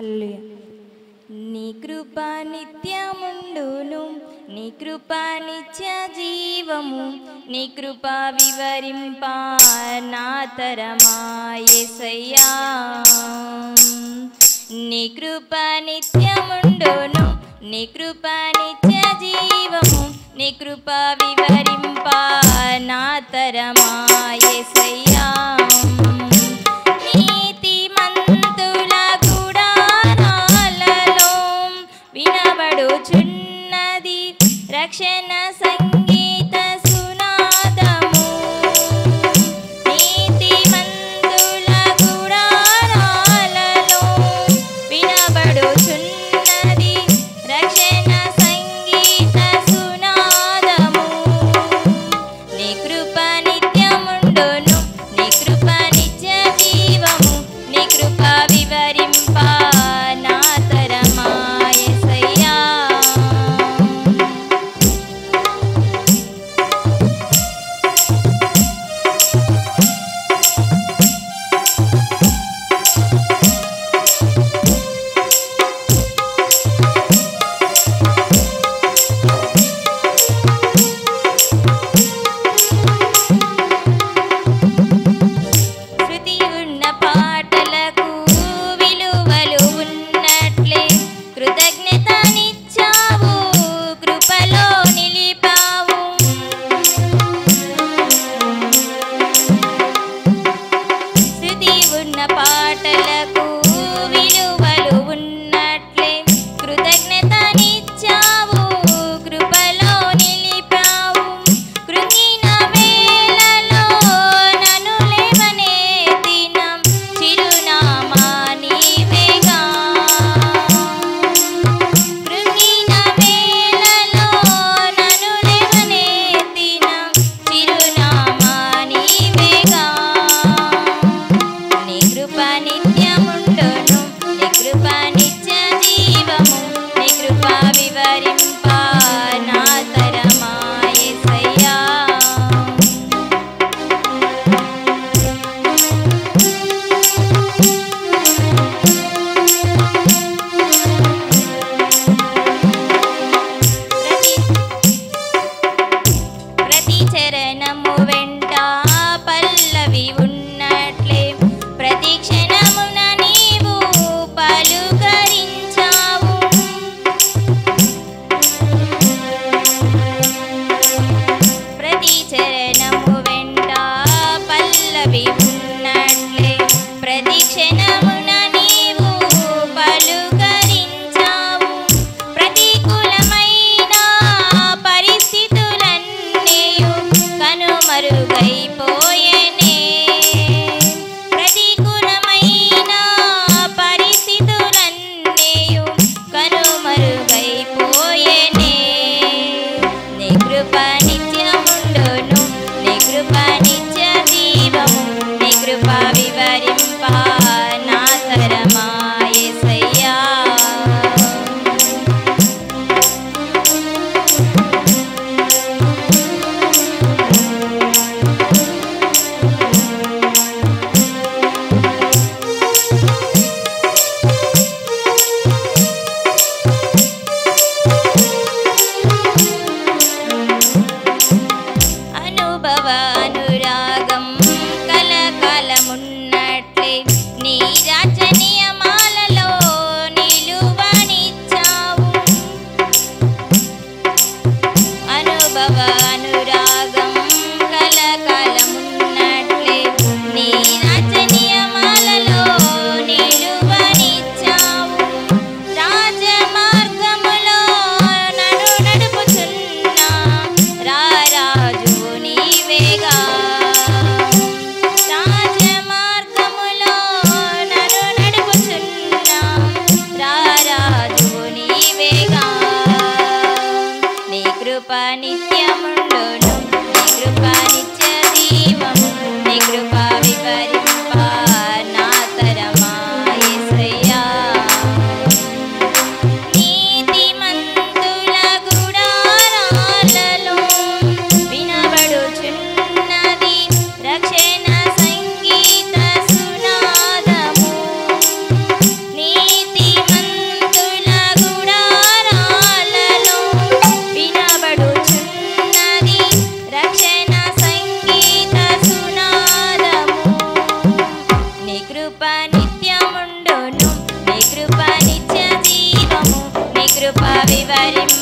హల్లెలూయా. నీ కృప నిత్యముండును, నీ కృప నిత్య జీవము, నీ కృప వివరింప నా తరమా యేసయ్యా. నీ కృప నిత్యముండును, నీ కృప నిత్య జీవము, నీ కృప వివరింప నా తరమా యేసయ్యా. నీతిమంతుల గుడారాలలో వినబడుచున్నది రక్షణ సంగీత సునాదము. నీతిమంతుల గుడారాలలో వినబడుచున్నది రక్షణ సంగీత సునాదము. నీ కృప నిత్యముండును, నీ కృప నిత్య జీవము, నీ కృప వివరింప నా తరమా యేసయ్యా. శృతి ఉన్న పాటలకు విలువలు ఉన్నట్లే కృతజ్ఞతనిచ్చావు, కృపలో నిలిపావు. శృతి ఉన్న పాటలకు విలువలు ఉన్నట్లే కృతజ్ఞతనిచ్చావు, కృపలో నిలిపావు. కృంగిన వేళలో నన్ను లేవనెత్తిన చిరునామా నీవేగా. కృంగిన వేళలో నన్ను లేవనెత్తిన చిరునామా నీవేగా. నీ కృప నిత్యముండును, నీ కృప నిత్య జీవము, నీ కృప వివరింప నా తరమా యేసయ్యా. ప్రతి చరణము వెంట పల్లవి ఉన్నట్లే ప్రతి క్షణమున నీవు పలుకరించావు. ప్రతి చరణము వెంట పల్లవి ఉన్నట్లే ప్రతి క్షణమున నీవు పలుకరించావు. ప్రతికూలమైన పరిస్థితులన్నీయు కనుమరుగైపోయేనే. ప్రతికూలమైన పరిస్థితులన్నీయు కనుమరుగైపోయేనే. నీ కృప నిత్యముండును, నీ కృప నిత్య జీవము, నీ కృప వివరింప నా తరమా యేసయ్యా. అనుభవ అనురాగం కలకాలమున్నట్లే నీ రాజ్య నియమాలలో నిలువనిచ్చావు. అనుభవ అనురాగం కలకాలమున్నట్లే నీ రాజ్య నియమాలలో నిలువనిచ్చావు. రాజమార్గములో నన్ను నడుపుచున్న రారాజు నీవేగా. రాజమార్గములో నన్ను నడుపుచున్న రారాజు నీవేగా. నీ కృప నిత్యముండును, నీ కృప నిత్య జీవము, నీ కృప వివరింప నా తరమా యేసయ్యా. నీతిమంతుల గుడారాలలో వినబడుచున్నది రక్షణ సంగీత సునాదము. నీతి ధరింప